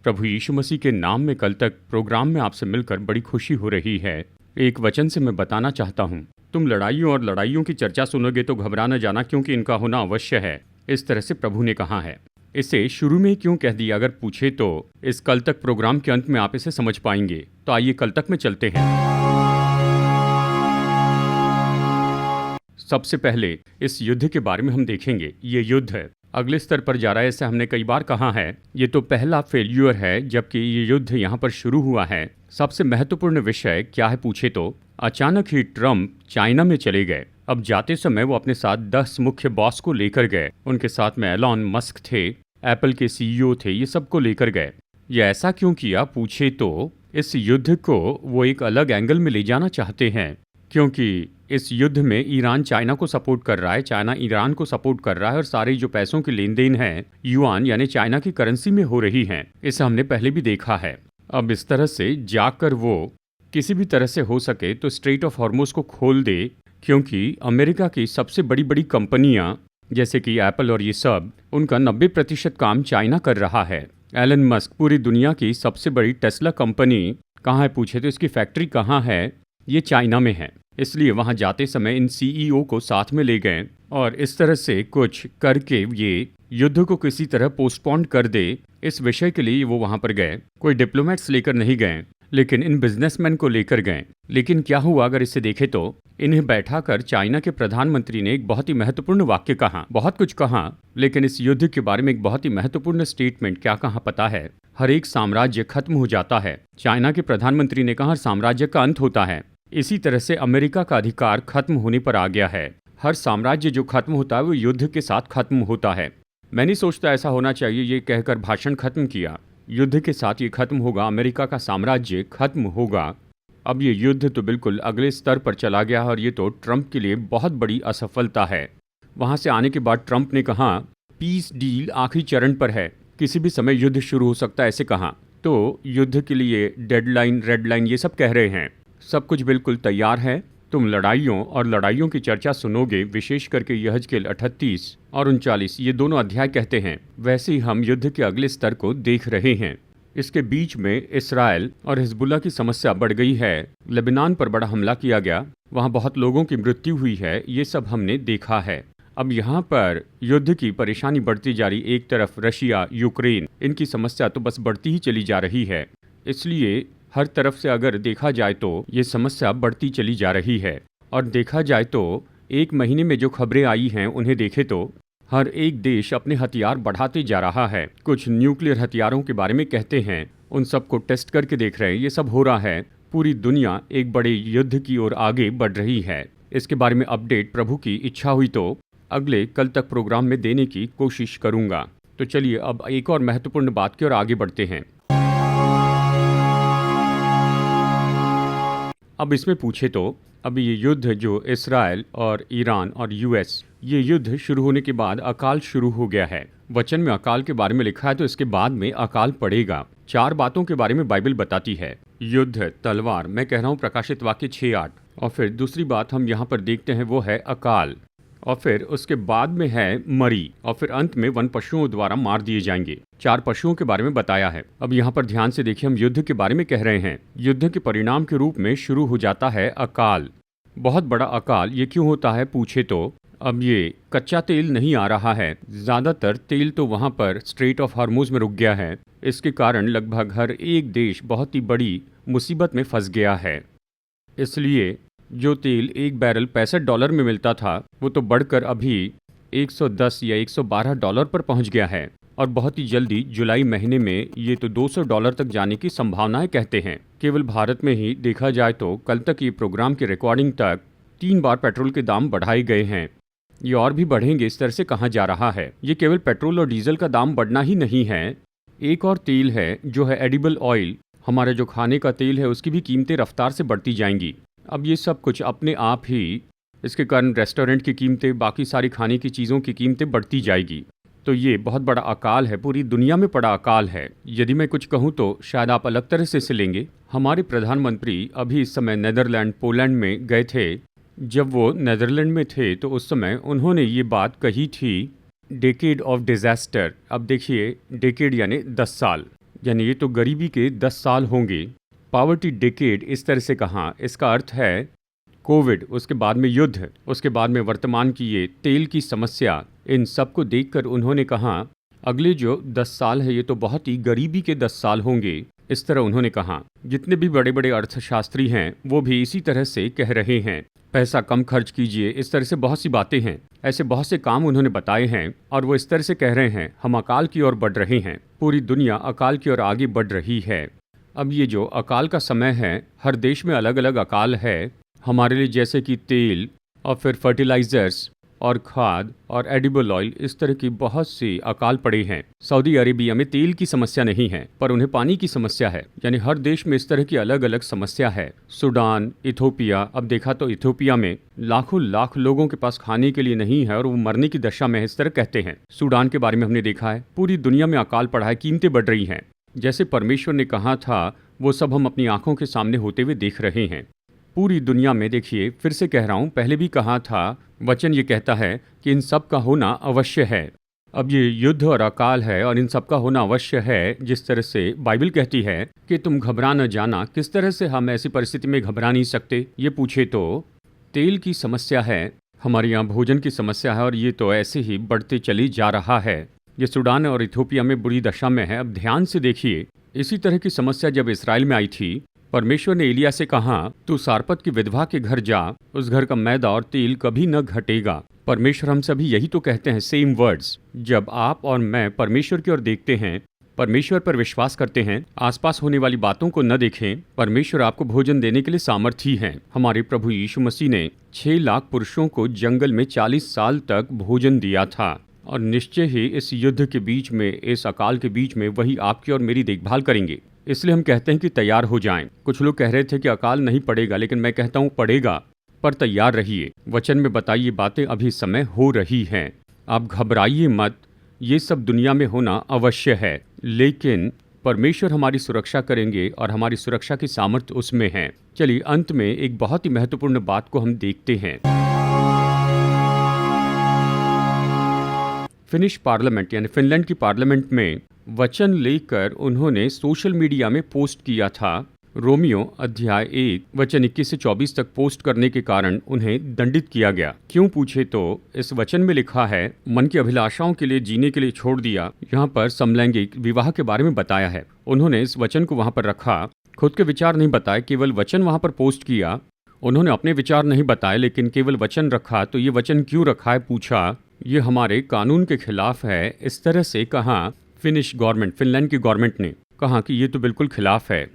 प्रभु यीशु मसीह के नाम में कल तक प्रोग्राम में आपसे मिलकर बड़ी खुशी हो रही है। एक वचन से मैं बताना चाहता हूँ, तुम लड़ाइयों और लड़ाइयों की चर्चा सुनोगे तो घबरा न जाना, क्योंकि इनका होना अवश्य है। इस तरह से प्रभु ने कहा है। इसे शुरू में ही क्यों कह दिया, अगर पूछे तो इस कल तक प्रोग्राम के अंत में आप इसे समझ पाएंगे। तो आइए कल तक में चलते हैं। सबसे पहले इस युद्ध के बारे में हम देखेंगे। ये युद्ध अगले स्तर पर जा रहा है, ऐसे हमने कई बार कहा है। ये तो पहला फेल्यूर है, जबकि ये युद्ध यहाँ पर शुरू हुआ है। सबसे महत्वपूर्ण विषय क्या है पूछे तो अचानक ही ट्रम्प चाइना में चले गए। अब जाते समय वो अपने साथ 10 मुख्य बॉस को लेकर गए। उनके साथ में एलॉन मस्क थे, एप्पल के सीईओ थे, ये सबको लेकर गए। ये ऐसा क्यों किया पूछे तो इस युद्ध को वो एक अलग एंगल में ले जाना चाहते हैं, क्योंकि इस युद्ध में ईरान चाइना को सपोर्ट कर रहा है, चाइना ईरान को सपोर्ट कर रहा है, और सारे जो पैसों की लेन देन है युआन यानी चाइना की करेंसी में हो रही हैं। इसे हमने पहले भी देखा है। अब इस तरह से जाकर वो किसी भी तरह से हो सके तो स्ट्रेट ऑफ हॉर्मुज को खोल दे, क्योंकि अमेरिका की सबसे बड़ी बड़ी कंपनियां जैसे कि एप्पल और ये सब, उनका 90% काम चाइना कर रहा है। एलन मस्क पूरी दुनिया की सबसे बड़ी टेस्ला कंपनी कहाँ है पूछे तो इसकी फैक्ट्री कहाँ है, ये चाइना में है। इसलिए वहां जाते समय इन सीईओ को साथ में ले गए और इस तरह से कुछ करके ये युद्ध को किसी तरह पोस्टपोन कर दे, इस विषय के लिए वो वहां पर गए। कोई डिप्लोमेट्स लेकर नहीं गए, लेकिन इन बिजनेसमैन को लेकर गए। लेकिन क्या हुआ अगर इसे देखें तो इन्हें बैठाकर चाइना के प्रधानमंत्री ने एक बहुत ही महत्वपूर्ण वाक्य कहा। बहुत कुछ कहा, लेकिन इस युद्ध के बारे में एक बहुत ही महत्वपूर्ण स्टेटमेंट क्या कहा पता है? हर एक साम्राज्य खत्म हो जाता है। चाइना के प्रधानमंत्री ने कहा हर साम्राज्य का अंत होता है। इसी तरह से अमेरिका का अधिकार खत्म होने पर आ गया है। हर साम्राज्य जो खत्म होता है वो युद्ध के साथ खत्म होता है। मैं नहीं सोचता ऐसा होना चाहिए ये कहकर भाषण खत्म किया। युद्ध के साथ ये खत्म होगा, अमेरिका का साम्राज्य खत्म होगा। अब ये युद्ध तो बिल्कुल अगले स्तर पर चला गया और ये तो ट्रंप के लिए बहुत बड़ी असफलता है। वहां से आने के बाद ट्रंप ने कहा पीस डील आखिरी चरण पर है, किसी भी समय युद्ध शुरू हो सकता है, ऐसे कहा। तो युद्ध के लिए डेडलाइन, रेड लाइन, ये सब कह रहे हैं। सब कुछ बिल्कुल तैयार है। तुम लड़ाइयों और लड़ाइयों की चर्चा सुनोगे, विशेष करके यहजकेल 38 और 39, ये दोनों अध्याय कहते हैं। वैसे ही हम युद्ध के अगले स्तर को देख रहे हैं। इसके बीच में इसराइल और हिजबुल्लाह की समस्या बढ़ गई है। लेबनान पर बड़ा हमला किया गया, वहाँ बहुत लोगों की मृत्यु हुई है, ये सब हमने देखा है। अब यहाँ पर युद्ध की परेशानी बढ़ती जा रही। एक तरफ रशिया, यूक्रेन, इनकी समस्या तो बस बढ़ती ही चली जा रही है। इसलिए हर तरफ से अगर देखा जाए तो ये समस्या बढ़ती चली जा रही है। और देखा जाए तो एक महीने में जो खबरें आई हैं उन्हें देखे तो हर एक देश अपने हथियार बढ़ाते जा रहा है। कुछ न्यूक्लियर हथियारों के बारे में कहते हैं, उन सबको टेस्ट करके देख रहे हैं। ये सब हो रहा है। पूरी दुनिया एक बड़े युद्ध की ओर आगे बढ़ रही है। इसके बारे में अपडेट प्रभु की इच्छा हुई तो अगले कल तक प्रोग्राम में देने की कोशिश करूंगा। तो चलिए अब एक और महत्वपूर्ण बात की ओर आगे बढ़ते हैं। अब इसमें पूछे तो अभी ये युद्ध जो इसराइल और ईरान और यूएस, ये युद्ध शुरू होने के बाद अकाल शुरू हो गया है। वचन में अकाल के बारे में लिखा है, तो इसके बाद में अकाल पड़ेगा। 4 बातों के बारे में बाइबल बताती है। युद्ध, तलवार, मैं कह रहा हूँ प्रकाशित वाक्य 6:8। और फिर दूसरी बात हम यहाँ पर देखते हैं वो है अकाल। और फिर उसके बाद में है मरी, और फिर अंत में वन पशुओं द्वारा मार दिए जाएंगे। 4 पशुओं के बारे में बताया है। अब यहाँ पर ध्यान से देखिए, हम युद्ध के बारे में कह रहे हैं। युद्ध के परिणाम के रूप में शुरू हो जाता है अकाल, बहुत बड़ा अकाल। ये क्यों होता है पूछे तो अब ये कच्चा तेल नहीं आ रहा है। ज़्यादातर तेल तो वहाँ पर स्ट्रेट ऑफ हॉर्मुज में रुक गया है। इसके कारण लगभग हर एक देश बहुत ही बड़ी मुसीबत में फंस गया है। इसलिए जो तेल एक बैरल $65 में मिलता था, वो तो बढ़कर अभी 110 या $112 पर पहुंच गया है। और बहुत ही जल्दी जुलाई महीने में ये तो $200 तक जाने की संभावनाएं कहते हैं। केवल भारत में ही देखा जाए तो कल तक ये प्रोग्राम की रिकॉर्डिंग तक 3 बार पेट्रोल के दाम बढ़ाए गए हैं। ये और भी बढ़ेंगे, इस तरह से कहा जा रहा है। ये केवल पेट्रोल और डीजल का दाम बढ़ना ही नहीं है, एक और तेल है जो है एडिबल ऑयल, हमारे जो खाने का तेल है, उसकी भी कीमतें रफ्तार से बढ़ती जाएंगी। अब ये सब कुछ अपने आप ही, इसके कारण रेस्टोरेंट की कीमतें, बाकी सारी खाने की चीज़ों की कीमतें बढ़ती जाएगी। तो ये बहुत बड़ा अकाल है, पूरी दुनिया में पड़ा अकाल है। यदि मैं कुछ कहूँ तो शायद आप अलग तरह से इसे लेंगे। हमारे प्रधानमंत्री अभी इस समय नीदरलैंड, पोलैंड में गए थे। जब वो नीदरलैंड में थे तो उस समय उन्होंने ये बात कही थी, डेकेड ऑफ डिजास्टर। अब देखिए, डेकेड यानी 10 साल, यानी ये तो गरीबी के 10 साल होंगे। पॉवर्टी डिकेड इस तरह से कहा, इसका अर्थ है कोविड, उसके बाद में युद्ध, उसके बाद में वर्तमान की ये तेल की समस्या। इन सब को देखकर उन्होंने कहा अगले जो 10 साल है ये तो बहुत ही गरीबी के 10 साल होंगे। इस तरह उन्होंने कहा। जितने भी बड़े बड़े अर्थशास्त्री हैं वो भी इसी तरह से कह रहे हैं, पैसा कम खर्च कीजिए, इस तरह से बहुत सी बातें हैं। ऐसे बहुत से काम उन्होंने बताए हैं और वो इस तरह से कह रहे हैं हम अकाल की ओर बढ़ रहे हैं। पूरी दुनिया अकाल की ओर आगे बढ़ रही है। अब ये जो अकाल का समय है, हर देश में अलग अलग अकाल है। हमारे लिए जैसे कि तेल और फिर फर्टिलाइजर्स और खाद और एडिबल ऑयल, इस तरह की बहुत सी अकाल पड़े हैं। सऊदी अरेबिया में तेल की समस्या नहीं है पर उन्हें पानी की समस्या है। यानी हर देश में इस तरह की अलग अलग समस्या है। सूडान, इथोपिया, अब देखा तो इथोपिया में लाखों लाख लोगों के पास खाने के लिए नहीं है और वो मरने की दशा में है, इस तरह कहते हैं। सूडान के बारे में हमने देखा है, पूरी दुनिया में अकाल पड़ा है, कीमतें बढ़ रही हैं। जैसे परमेश्वर ने कहा था वो सब हम अपनी आंखों के सामने होते हुए देख रहे हैं। पूरी दुनिया में देखिए, फिर से कह रहा हूँ, पहले भी कहा था, वचन ये कहता है कि इन सब का होना अवश्य है। अब ये युद्ध और अकाल है और इन सब का होना अवश्य है। जिस तरह से बाइबल कहती है कि तुम घबरा न जाना, किस तरह से हम ऐसी परिस्थिति में घबरा नहीं सकते। ये पूछे तो तेल की समस्या है, हमारे यहाँ भोजन की समस्या है और ये तो ऐसे ही बढ़ते चली जा रहा है। ये सूडान और इथोपिया में बुरी दशा में है। अब ध्यान से देखिए, इसी तरह की समस्या जब इस्राएल में आई थी, परमेश्वर ने एलिया से कहा तू सारपत की विधवा के घर जा, उस घर का मैदा और तेल कभी न घटेगा। परमेश्वर हम सभी यही तो कहते हैं, सेम वर्ड्स। जब आप और मैं परमेश्वर की ओर देखते हैं, परमेश्वर पर विश्वास करते हैं, आसपास होने वाली बातों को न देखें, परमेश्वर आपको भोजन देने के लिए सामर्थी हैं। हमारे प्रभु यीशु मसीह ने 6 लाख पुरुषों को जंगल में 40 साल तक भोजन दिया था और निश्चय ही इस युद्ध के बीच में, इस अकाल के बीच में वही आपकी और मेरी देखभाल करेंगे। इसलिए हम कहते हैं कि तैयार हो जाएं। कुछ लोग कह रहे थे कि अकाल नहीं पड़ेगा, लेकिन मैं कहता हूँ पड़ेगा, पर तैयार रहिए। वचन में बताइए बातें अभी समय हो रही हैं। आप घबराइए मत, ये सब दुनिया में होना अवश्य है, लेकिन परमेश्वर हमारी सुरक्षा करेंगे और हमारी सुरक्षा की सामर्थ्य उसमें है। चलिए अंत में एक बहुत ही महत्वपूर्ण बात को हम देखते हैं। फिनिश पार्लियामेंट यानी फिनलैंड की पार्लियामेंट में वचन लेकर उन्होंने सोशल मीडिया में पोस्ट किया था। रोमियो अध्याय 1 वचन 21 से 24 तक पोस्ट करने के कारण उन्हें दंडित किया गया। क्यों पूछे तो इस वचन में लिखा है, मन की अभिलाषाओं के लिए जीने के लिए छोड़ दिया। यहाँ पर समलैंगिक विवाह के बारे में बताया है। उन्होंने इस वचन को वहाँ पर रखा, खुद के विचार नहीं बताए, केवल वचन वहाँ पर पोस्ट किया। उन्होंने अपने विचार नहीं बताए, लेकिन केवल वचन रखा। तो ये वचन क्यों रखा है पूछा, ये हमारे कानून के खिलाफ है। इस तरह से कहा फिनिश गवर्नमेंट, फिनलैंड की गवर्नमेंट ने कहा कि ये तो बिल्कुल खिलाफ है।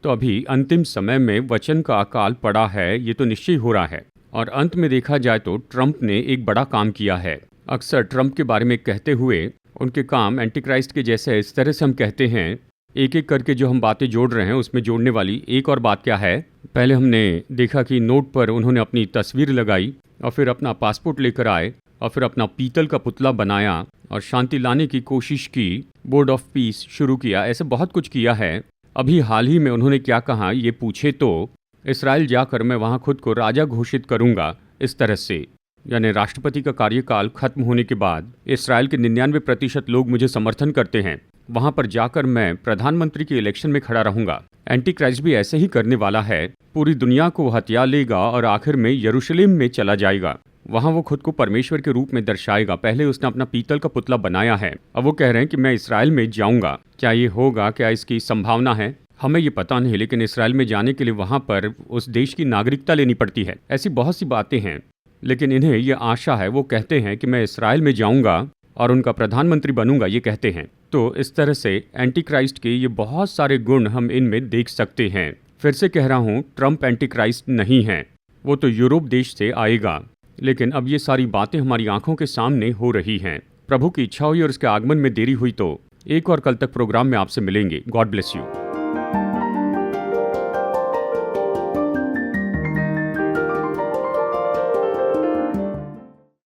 तो अभी अंतिम समय में वचन का अकाल पड़ा है, ये तो निश्चय हो रहा है। और अंत में देखा जाए तो ट्रंप ने एक बड़ा काम किया है। अक्सर ट्रंप के बारे में कहते हुए उनके काम एंटीक्राइस्ट के जैसे है, इस तरह से हम कहते हैं। एक एक करके जो हम बातें जोड़ रहे हैं, उसमें जोड़ने वाली एक और बात क्या है, पहले हमने देखा कि नोट पर उन्होंने अपनी तस्वीर लगाई और फिर अपना पासपोर्ट लेकर आए और फिर अपना पीतल का पुतला बनाया और शांति लाने की कोशिश की, बोर्ड ऑफ पीस शुरू किया। ऐसे बहुत कुछ किया है। अभी हाल ही में उन्होंने क्या कहा, ये पूछे तो इस्राएल जाकर मैं वहाँ खुद को राजा घोषित करूँगा। इस तरह से यानी राष्ट्रपति का कार्यकाल खत्म होने के बाद इस्राएल के 99% लोग मुझे समर्थन करते हैं, वहाँ पर जाकर मैं प्रधानमंत्री के इलेक्शन में खड़ा रहूँगा। एंटी क्राइस्ट भी ऐसे ही करने वाला है, पूरी दुनिया को हथिया लेगा और आखिर में यरूशलेम में चला जाएगा। वहाँ वो खुद को परमेश्वर के रूप में दर्शाएगा। पहले उसने अपना पीतल का पुतला बनाया है, अब वो कह रहे हैं कि मैं इस्राएल में जाऊँगा। क्या ये होगा, क्या इसकी संभावना है, हमें ये पता नहीं, लेकिन इस्राएल में जाने के लिए वहाँ पर उस देश की नागरिकता लेनी पड़ती है। ऐसी बहुत सी बातें हैं, लेकिन इन्हें ये आशा है। वो कहते हैं कि मैं इस्राएल में जाऊँगा और उनका प्रधानमंत्री बनूंगा, ये कहते हैं। तो इस तरह से एंटी क्राइस्ट के ये बहुत सारे गुण हम इनमें देख सकते हैं। फिर से कह रहा हूँ, ट्रंप एंटी क्राइस्ट नहीं है, वो तो यूरोप देश से आएगा। लेकिन अब ये सारी बातें हमारी आंखों के सामने हो रही हैं। प्रभु की इच्छा हुई और उसके आगमन में देरी हुई तो एक और कल तक प्रोग्राम में आपसे मिलेंगे। God bless you.